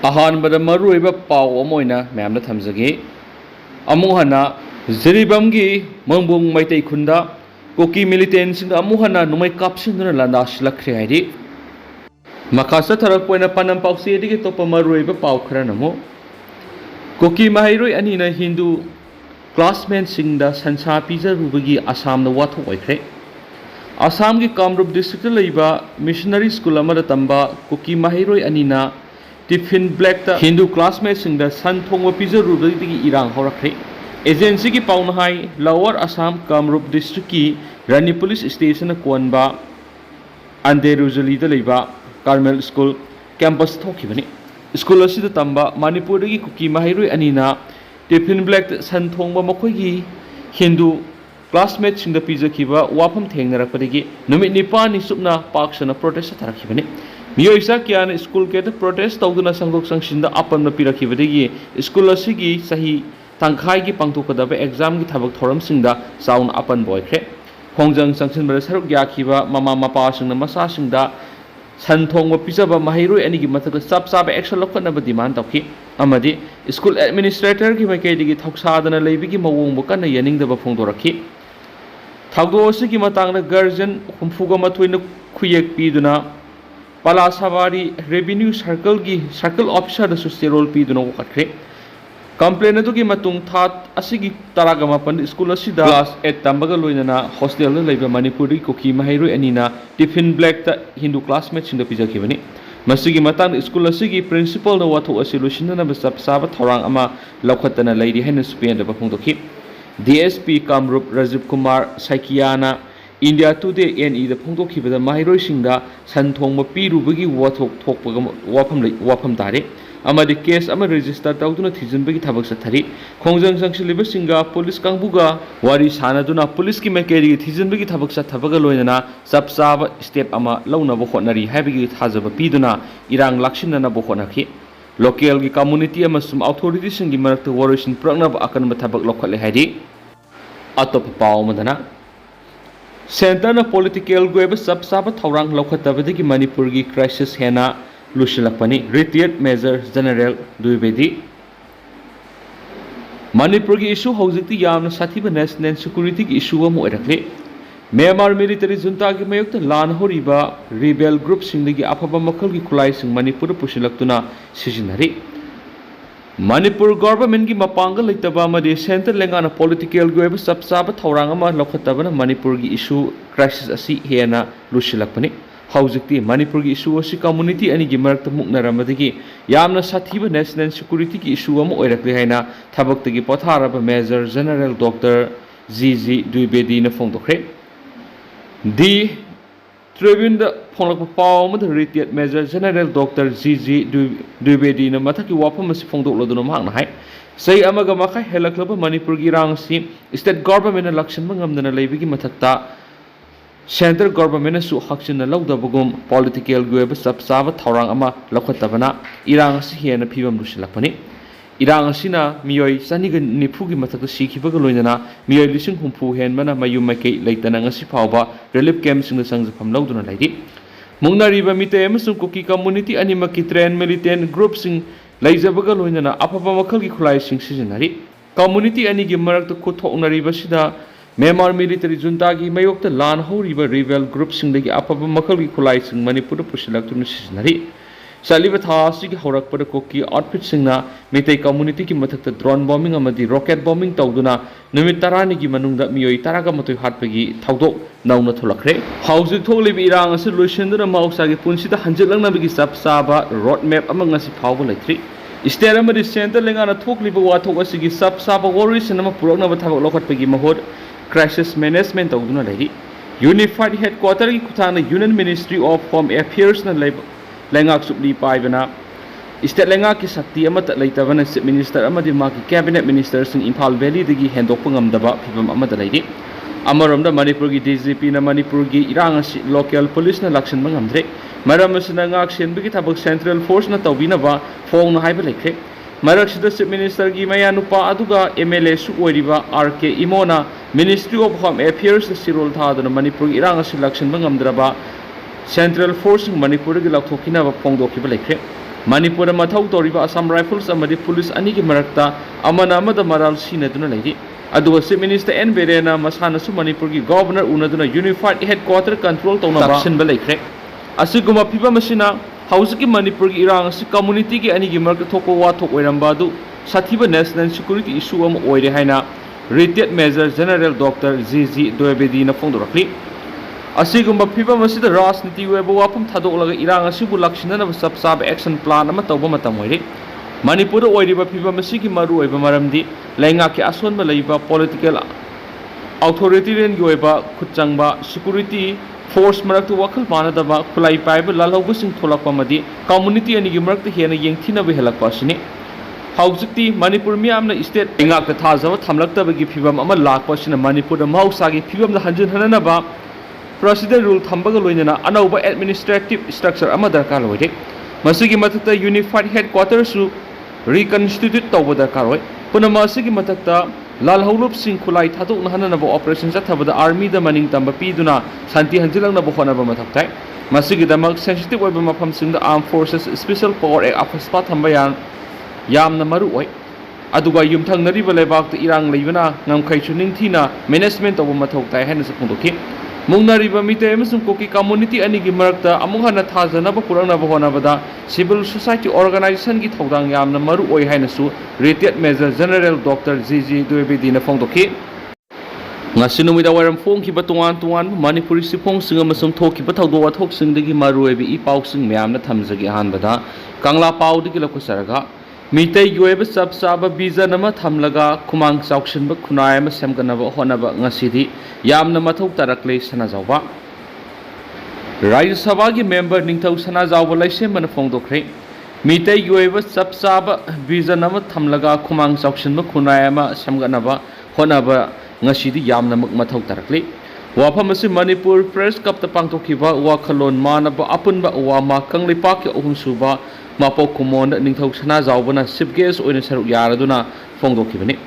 अहानबद मरुइबा पाव अमोइना मैमना थमजगे अमुहना जिरिबमगी मंबुंग Meitei खुंदा cookie militants अमुहना नुमै कापसिंदुना लांदासलखरे हाइदि मखासा थरकपोइना पनम पाउसेदिगे तोप मरुइबा पाव खरा नमो कुकी माहिरोय अनिना हिंदू क्लासमेट सिंगदा संसा पिजरुबगी आसाम न वाथो ओइख्रे आसाम की कामरूप डिस्ट्रिक्ट लेबा मिशनरी स्कूल अमदा तंबा कुकी माहिरोय अनिना टिफिन ब्लैक हिंदू क्लासमेट सिंगदा सन थोंगवा पिजरुबगी इरांग होरख्रे एजेंसी की पाउनहाई लोअर असम कामरूप डिस्ट्रिक्ट की रानी पुलिस स्टेशन कोनबा अंदेरुजली लेबा कार्मेल स्कूल कैंपस थोखिबनी स्कूल असिदा तंबा मणिपुर की कुकी माहिरोय अनिना टिफिन ब्लैक सन थोंगवा मखोयगी हिंदू क्लासमेट सिंग पीजखिबा वाफम थेंगनरपदगी नुमित निपानी सुपना पाक्सना प्रोटेस्ट थरखिबनी मियोइसा क्यान स्कूल के प्रोटेस्ट तौदुना संगोक संगसिंदा अपन पिरखिबदगी स्कूल असिगी सही तंखाई की पांगथोकदबा एग्जाम की थबक थोरमसिंदा साउन अपन बोयख्रे खोंजंग संगसिनबदा सरुक याखिबा ममा मपासिंगना मसासिंदा संथोंग पिजब माहिरोय अनिगी मथक सब साब एक्शन लखनब डिमांड तौखी अमदी स्कूल एडमिनिस्ट्रेटर की मैकेदिगी थौसादना लेबिगी मवोंग कन्न यनिंगदब फोंदोरखी थौदोसिगी मतांगना गर्जन हुमफुगा मथुइना खुयेक पीदुना पलासाबारी रेवेन्यू सर्कल ऑफिसर दसु सेरोल पीदुना वखत्रे कंप्लेन की थाट असिगी तरागा मापन स्कूल असिदा क्लास 8 तंबगा लोइना हॉस्टेल लेबा मणिपुर कुकी माहिरोय अनिना टिफिन ब्लैक हिंदू क्लासमेट सिंग पिजखिबनी मसिगी मतांग स्कूल असिगी प्रिंसिपल न वाथो असि लुसिनना सब साब थौरांग अमा लौखतना लेरि हैन सुपेंदबा फोंदोखि डीएसपी कामरूप राजीव कुमार साइकियाना इंडिया टुडे एनई द फोंदोखिबदा माहिरोय सिंगदा सनथोंग पीरुबगी वाथोक थोकपगा वाफम तारे अमदी केस अमा रजिस्टर तौदुना थिजिनबगी थबक सथरी खोंजंग संगसिलिबा सिंगा पुलिस कांगबुगा वारी सानादुना पुलिस की मैकेरी थिजिनबगी थबक सथबगा लोइना सबसाब स्टेप अमा लौनबो होटनरी हाइबगी थाजब पीदुना इरांग लाक्सिनना होटनखि लोकल की कम्युनिटी अमसुम अथॉरिटी सिंगी मरक्त वॉरिसन प्रकनब अकनब थबक लौखले हाइदि अतोप पाव मदना सेंटर पॉलिटिकल गोयब सबसाब थौरांग लौखतबदगी मणिपुर की क्राइसिस हेना लुसिलपनी retired major general Dwivedi Manipur की इशू हौजिक्ति यामना साथीब नेशनल सिक्योरिटी की इशू अम ओइरखले म्यांमार मिलिटरी जुंता की मयुक्त लान होरिबा रिबेल ग्रुप सिंगदगी अफबा मखल की खुलाई सिंग मणिपुर पुसिलक्तुना सिजिनरी मणिपुर गवर्नमेंट की मपांगल लेतबा मदे सेंटर लेंगाना पॉलिटिकल गोयब सबसाब थौरांग अमा लौखतबना मणिपुर की इशू क्राइसिस असी हेना लुसिलपनी हौजिक्ति मणिपुर की इशू असी कम्युनिटी अनिगी मरक्त मुक्नरमदगी यामना साथीब नेशनल सिक्योरिटी की इशू अम ओइरक्ले हैना थबक्तगी पोथारब मेजर जनरल डॉक्टर जी द्विवेदी न फोंदोखरे दी ट्रिब्यून द फोंलक पाव मद रिटायर्ड मेजर जनरल डॉक्टर जी द्विवेदी न मथकी वाफम असी फोंदोक्लदुना मांगना हाय सही अमगा मखा हेलक्लब मणिपुर की रांगसी स्टेट गवर्नमेंट इलेक्शन मंगमदना लेबिगी मथक्ता सेंट्रल गवर्नमेंट हक्चिन लौदबगुम पॉलिटिकल गोयब सब साब थौरांग अमा लौखतबना इरांग असी हेन फिबम लुसिलपनी इरांग असिना मियोय चनिग निफुगी मथक सिखिबगा लोइना मियोय लिसिंग हुमफु हेनबना मयु मकै लेतना ngasi फावबा रिलीफ कैंप सिंग संगजफम लौदुना लाइदि मुंगनारिबा मिते अमसुं कुकी कम्युनिटी अनिमकी ट्रेन मिलिटेंट ग्रुप सिंग लेजबगा लोइना अफबा मखल की खुलाई सिंग सिजनरी कम्युनिटी अनिगी मरक्त खुथोकनरिबसिदा म्यांमार मिलिटरी जुंता की मयोक्त लान होरिबा रिबेल ग्रुप सिंगदगी अफबा मखल की खुलाई सिंग मणिपुर पुसिलक्तुना सिजनरी सालिबा थासी की हौरकपद कोकी आउटफिट सिंगना मितै कम्युनिटी की मथक्त ड्रोन बॉम्बिंग अमदी रॉकेट बॉम्बिंग तौदुना नुमित 10 की मनुंगदा मियोय 10 मतोय हाटपगी थाउदोक नौना थोलखरे हौजिक थोलिबि इरांग असे लोइसेंदुना मौसागी पुंसिदा हंजिलंगनाबगी सबसाबा रोड मैप अमंग ngasi फावबा लैथ्रि स्टेट अमदी सेंटर लेंगाना थोकलिबा वाथोक असिगी सबसाबा वॉरिसन अमा पुरकनबा थबक लौखटपगी महोद क्राइसिस मैनेजमेंट तौदुना लैरि यूनिफाइड हेडक्वार्टर की खुथाना union ministry of home affairs न लेंगाक सुपली पाइबना स्टेट लेंगा की शक्ति अमत लेतबना चीफ मिनिस्टर अमदी माकी cabinet minister Singh Imphal valley दगी हेंदोकप ngमदबा फिबम अमद लैरि अमरोमदा मणिपुर की डीजीपी न मणिपुर की इरांग असि लोकल पुलिस न लक्षण ngमद्रे मरम असना ngak senbगी थबक सेंट्रल फोर्स न तौबिनबा फोंग न हाइबा लेख्रे मरक्सिदा चीफ मिनिस्टर की मया नुपा अदुगा एमएलए सु ओइरिबा आरके इमोना मिनिस्ट्री ऑफ होम अफेयर्स सिरोल थादना मणिपुर इरांग असि लक्षण ngमद्रबा सेंट्रल फोर्स मणिपुर की लौथोकिनबा फोंदोखिबा लेख्रे Manipur mathau toriba Assam Rifles amadi police ani ki marakta amana amada maral sinaduna leidi aduga Chief Minister N Birena masana su Manipur ki governor unaduna unified headquarter control tawna action ba laikre asiguma phiba masina house ki Manipur ki irang si community ki ani ki marakta thoko wa thok oiramba du sathiba national security issue am oire haina retired Major General Dr. G.G. Doebedi na phongdorakli asigumba phibam asida rajniti weba wapam thadolaga irang asibu lakshinana sab sab action plan ama tawba matam oire Manipur oiriba phibam asigi maru oiba maramdi lainga ki asonba leiba political authoritarian gi oiba khutchangba security force maraktu wakal manadaba khulai paiba lalhauba sing tholakpa madi community ani gi marakta hena yengthina be helakpa asini Haujikti Manipur miyamna state ingakta thajaba thamlaktaba gi phibam ama lakpa sina Manipur mahausa gi phibam da hanjin hananaba President rule thambaga loinana anauba administrative structure ama darkar loide masigi matakta unified headquarters su reconstitute tawba darkar hoy puna masigi matakta lal haulup sing khulai thaduk na hananaba operation sathabada army da maning tamba piduna santi hanjilang na bohona ba mataktai masigi damak sensitive oiba mafam sing da armed forces special power act afaspa thamba yamna maru oi aduga yumthang nariba lebak ta irang leibana ngamkhai chuning thina management tawba mathok tai hena sa phungdoki Mungnariba mitay amasung koki community ani gi marakta amung hana thajanaba purangnaba honabada civil society organization gi thodang yamna maru oi haina su retired Major General Dr. G.G. Doebedi na phongdoki ngasinu mida waram phong ki batungan Manipuri sipong singa masum thoki ba thawdo wa thok sing degi maru oi bi i pau sing myamna thamjagi hanbada Kangla pau degi lakusaraga Mitay yoeba sab saba biza nama thamlaga kumang saukshin ba kunai ama semganaba honaba ngasidi yamna mathau tarakle sana jawba Rajya Sabha gi member ningthau sana jawba laise man phongdokre Mitay yoeba sab saba biza nama thamlaga kumang saukshin ba kunai ama semganaba honaba ngasidi yamna mathau tarakle wafam asi Manipur Press Cup ta pangtokhiba wakhalon manaba apunba wama kanglipa ki ohum suba Mapok kumon ningthau sana jawbana chief guest oina saruk yaraduna phongdokhibani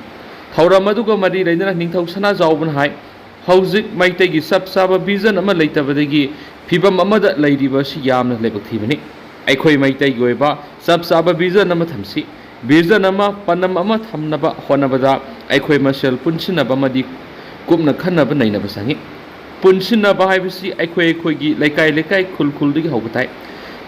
thauram aduga mari leina ningthau sana jawbana hai haujik maitai gi sab saba vision ama leitabadagi phibam amada leiriba si yamna lebakthibani aikhoi maitai goiba sab saba vision ama thamsi vision ama panam ama thamnaba honabada aikhoi masel punsinaba madi kupna khanaba nainaba sangi punsinaba haibisi aikhoi gi laikai khul digi haugatai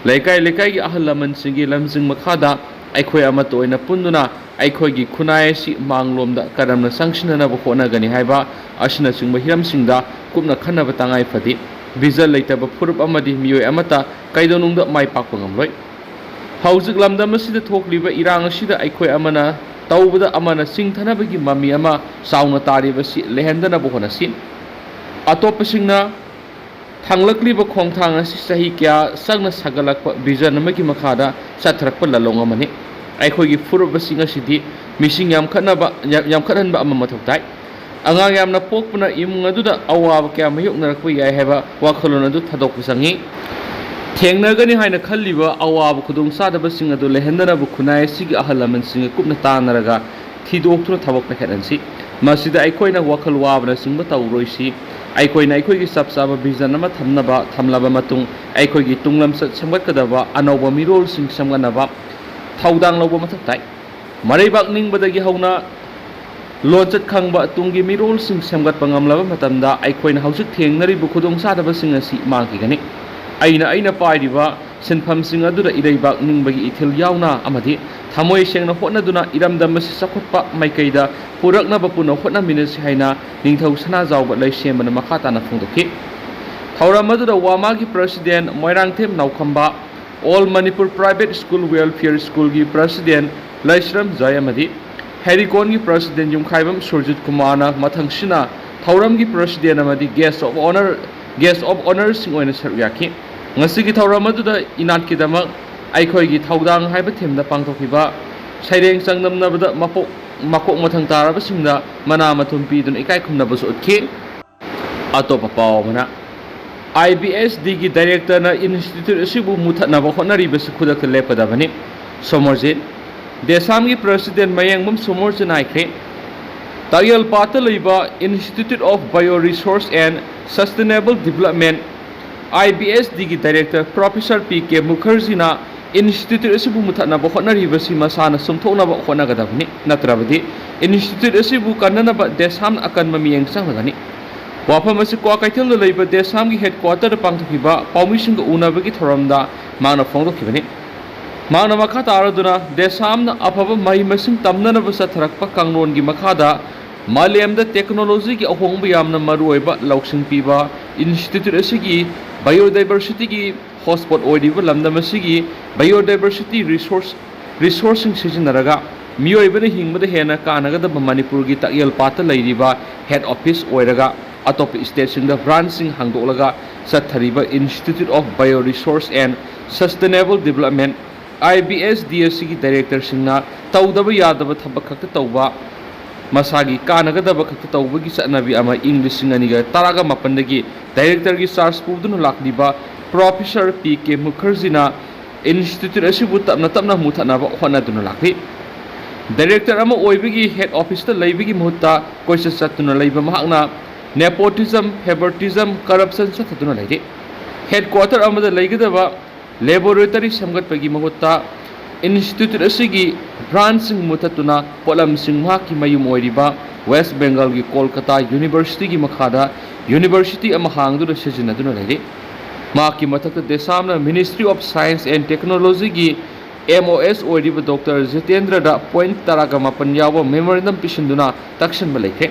Laikai gi ahal laman singi lamjing makhada aikhoi ama toina punduna aikhoi gi khunai si manglomda karamna sangshinana ba khona gani haiba asina singba hiram singda kupna khana ba tangai fadi visa leitaba furup amadi miyoi amata kaidonungda mai pakpa ngamloi haujik lamda masida thokliba irang asida aikhoi amana tawbada amana singthana bagi mami ama sauna tariba si lehendana ba khona sin atopasingna Thanglakliba khongthang asi sahi kya sangna sagalakpa vision amagi makhada sathrakpa lalong amani aikhoi gi furuba singa sidi mising yam khanba ama mathoktai angang yamna pokpuna imung aduda awaba kya mayuk narakpa yai heba wakhalon adu thadokpa sangi thengnagani haina khalliba awaba khudung sadaba sing adu lehendana bu khunai sigi ahalaman singa kupna tanaraga thidokthra thabak pakhansi masida aikoina wakhal wabna singba tawroisi aikoina aikoigi sab saba vision ama thamlaba matung aikoigi tunglam samgatkadaba anauba mirol sing samganaba thaudang loba mathaktai mareibak ningbadagi hauna lonchat khangba tungi mirol sing samgatpa ngamlaba matamda aikoina haujik thengnari bu khudong sadaba sing asi mangki gani aina pairiba sinpham sing aduda ireibak ningbagi ithil yauna amadi thamoi sengna hotnaduna iramdam si sakhotpa maikaida puraknaba puna hotna minasi haina ningthau sana jawba leisembana makhata na phungdoki thauram aduda wamagi president moirangthem naukhamba All Manipur Private School Welfare School gi president Laisram Jayamadi Harikon gi president Yumkhaibam Surjit Kumarna mathangsina thauram gi president amadi guest of honor sing oina saryaki ngasi gi thauram aduda inat ki damak aikhoi gi thaudang haiba themda pangtokhiba saireng sangnamnabada makok mathang taraba singda mana mathum pidun ikai khumnaba su utki atopa pawmana IBS digi director na institute asibu muthanaba honariba su khudak lepadabani Somorjit Desam gi president Mayengmum Somorjit naikre Tayal Pataliba Institute of Bioresource and Sustainable Development IBS digi director Professor P.K. Mukherjee na institute asibu muthanaba hotnaribasi masana sumthoknaba hotnagadabni natrabadi institute asibu kannanaba desam akan mamiyeng sanglagani wafam asi kwa kaithal leiba desam gi headquarter pangthiba pawmising unabagi thoramda mana phongdokhibani mana makha taraduna desam na afaba mai masing tamnanaba satharakpa kanglon gi makhada malemda technology gi ahongba yamna maruoiba lauksing piba institute asigi biodiversity gi hotspot oidiba lamdam asigi biodiversity resourcing sizinaraga miyoibana hingmada hena kanagadaba manipur gi takyal pata leiriba head office oiraga atop state singda branch sing hangdolaga sathariba institute of bioresource and sustainable development IBSDSC gi director singna tawdaba yadaba thabak khakta tawba masagi kanagadaba khakta tawbagi satnabi ama english singaniga taraga mapandagi director gi charge pudun lakdiba Professor P.K. Mukherjee institute asibu tapna muthanaba honaduna lakhi director ama oibigi head office ta leibigi muhutta koisa satuna leiba mahakna nepotism favoritism corruption satuna leide headquarter amada leigadaba laboratory samgatpagi mahutta institute asigi branch sing muthatuna polam sing mahaki mayum oiriba West Bengal gi Kolkata University gi makhada university ama hangdu sijinaduna leide Maki mathakta desamna Ministry of Science and Technology gi MOS oiriba Dr. Jitendra da point taraga mapan yawa memorandum pisinduna takshan balekhe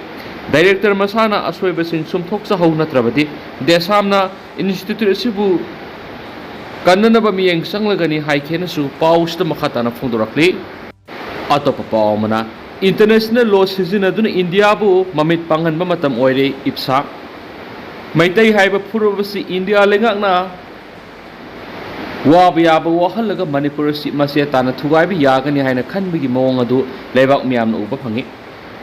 Director masana asweba sing sumthoksa hauna trabadi desamna institute asibu kannanaba miyeng sanglagani haikena su pausta makhatana phungdorakli atopa paumana international law sizinaduna India bu mamit panghanba matam oire ipsa Maitai haiba purubasi India lengakna wabiyaba wahalaga Manipur si masetana thugaibi yagani haina khanbigi mawong adu leibak miyamna uba phangi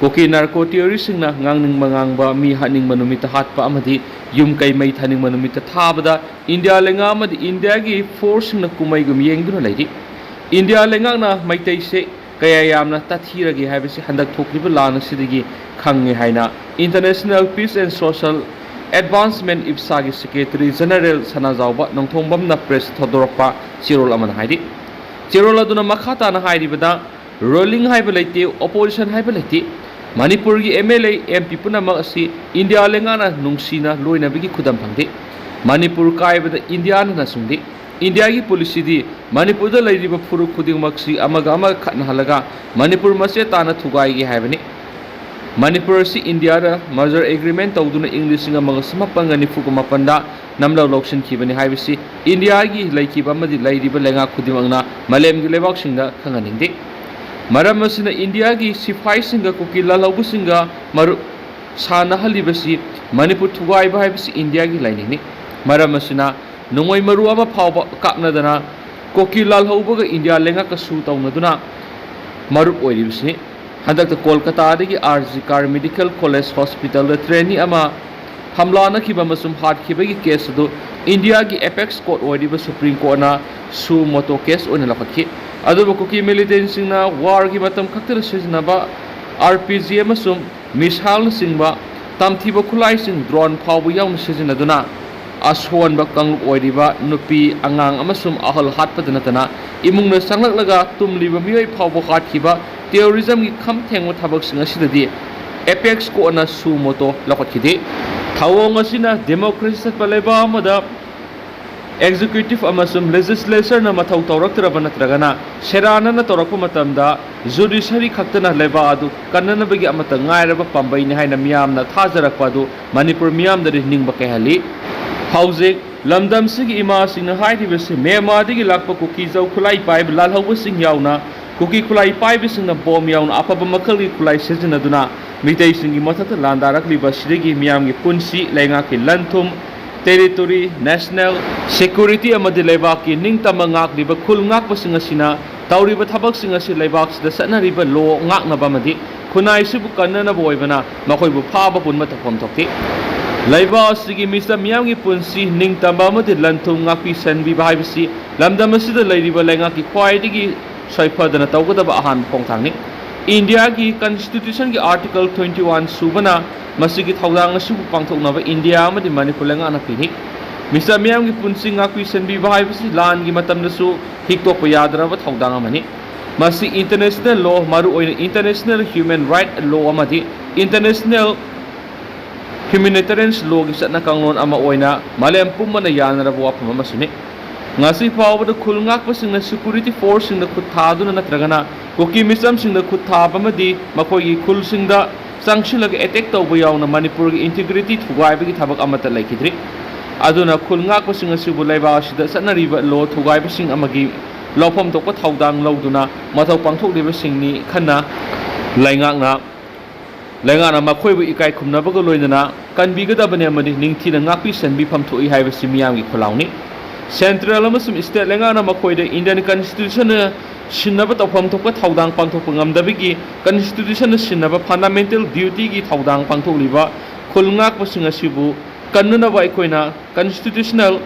koki narco terroristing na ngangning mangangba mi haning manumita hatpa amadi yum kai mai thaning manumita thabada India lenga amadi India gi force na kumai gum yengduna leidi India lengakna maitai se kaya yamna tathiragi haibasi handak thokliba lana sidigi khangi haina International Peace and Social Advancement IPSA Secretary General Sanajauba Nongthongbamna Press Thodorpa Chirol aman haidi Chirol aduna makhata na hairibada rolling haiba leite opposition haiba leite Manipur gi MLA MP punama asi India lengana nungsina loina bigi khudam phangde Manipur kaibada India na sungde India gi policy di Manipur da leiriba furu khuding maksi amaga ama khatna halaga Manipur mase tana thugai gi haibani Manipur si India da merger agreement tawduna English singa magasma pangani fukuma panda namlaw lokshin khibani haibisi India gi laikiba amadi lairiba lenga khudimangna malem gi lebak singda khanganingde maram asina India gi sifai singa kuki lalaubu singa maru sana halibasi Manipur thugai ba haibisi India gi lainingni maram asina nongoi maru ama phawba kapnadana kuki lalaubu ga India lenga ka su tawnaduna maru oiribisi Handak Kolkata dagi RG Kar Medical College Hospital da trainee ama hamla na khiba masum heart khiba gi case do India gi apex court oidiba Supreme Court na su moto case ona lakhi adu ko ki militants na war gi matam khaktar sijnaba RPG amasum mishal singba tamthiba khulai sing drone phawbu yawn sijnaduna ashon ba kang oidiba nupi angang amasum ahal hatpadana tana imungna sanglaklaga tumliba miyoi phawbu hat khiba terrorism gi kham thengwa thabak singa sidadi apex ko na su moto lakhakhide thawong asina democracy satpaleba amada executive amasum legislature na mathau tawraktraba natragana serana na torakpa matamda judiciary khaktana leba adu kannana bagi amata ngairaba pambai ni haina miyamna thajarakpa adu Manipur miyam dari ningba kahali housing lamdam sigi ima singna haidibase mema digi lakpa ko kijau khulai pai lal hawu sing yauna kuki khulai pai bisingna bom yauna apaba makhali khulai sejinaduna mitai singi mathata landarak liba sidigi miyam gi punsi lenga ki lanthum territory national security amadi leibak ki ningtama ngak liba khul ngak pasinga sina tawriba thabak singa si leibak sida sanariba lo ngak na bamadi khunai sibu kannana boibana makoi bu phaba punma taphom thokti leiba sigi misa miyam gi punsi ningtama amadi lanthum ngak pi sanbi baibisi lamdam asida leiriba lenga ki khwaidigi soifadana tawgadaba ahan phongthangni India ki constitution ki article 21 subana masigi thawdang asibu pangthoknaba India amadi Manipur lenga na pini ꯃꯤꯁ ꯃꯤꯌꯥꯝꯒꯤ ꯄꯨꯟꯁꯤ ꯉꯥꯛꯄꯤ ꯁꯦꯟꯕꯤꯕ ꯍꯥꯏꯕꯁꯤ ꯂꯥꯟꯒꯤ ꯃꯇꯝꯗꯁꯨ ꯍꯤꯛꯇꯣꯛꯄ ꯌꯥꯗ꯭ꯔꯕ ꯊꯧꯗꯥꯡ ꯑꯃꯅꯤ ꯃꯁꯤ international ꯂꯣ ꯃꯔꯨꯑꯣꯏꯅ ꯏꯟꯇꯔꯅꯦꯁꯅꯦꯜ ꯍ꯭ꯌꯨꯃꯦꯟ ꯔꯥꯏꯠ ꯂꯣ ꯑꯃꯗꯤ ꯏꯟꯇꯔꯅꯦꯁꯅꯦꯜ ꯍ꯭ꯌꯨꯃꯦꯅꯤꯇꯔꯤꯌꯟ ꯂꯣꯒꯤ ꯆꯠꯅ ꯀꯥꯡꯂꯣꯟ ꯑꯃ ꯑꯣꯏꯅ ꯃꯥꯂꯦꯝ ꯄꯨꯝꯕꯅ ꯌꯥꯅꯔꯕ ꯋꯥꯐꯝ ꯑꯃꯁꯨꯅꯤ ngasi faawada khul ngakpasingna security force singna khut thaduna natragana koki misamsingna khut thaba madi makhoi khul singda sangshilak attack tawba yawna manipur gi integrity thugaibagi thabak amata laikidri aduna khul ngakpasinga sibu laiba asida sanariba lo thugaibasing amagi lawpham tokpa thaudang lawduna mathau pangthokliba singni khanna laingana makhoibu ikai khumnabaga loinana kanbigadabane amadi ningthina ngakpi senbi phamthoi haibasi miyamgi khulauni Central amasum state lengana makoida Indian Constitution sinnaba tawpham thokpa thaudang pangthokpa ngamdabigi Constitution sinnaba fundamental duty gi thaudang pangthokliba khulngak pasing asibu kannunaba aikoina constitutional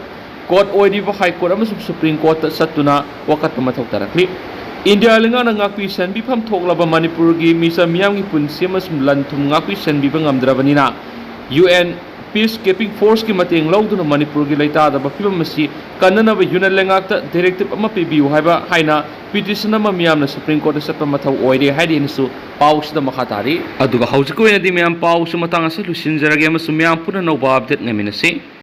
court oidiba high court amasum supreme court ta satuna wakat mathok tarakli India lengana ngakpi senbi pham thoklaba Manipur gi misa miyam gi punsi amasum lanthum ngakpi senbi ba ngamdrabanina UN peacekeeping force ki mateng lawduna Manipur gi leita da bafibam masi kannana ba unit lengakta directive ama pibiu haiba haina petition ama miyamna supreme court satpa mathau oire haidi nisu paus da makhatari aduga haujiko ena di miyam paus matang ase lusinjarage ama sumyam puna no ba update ngaminasi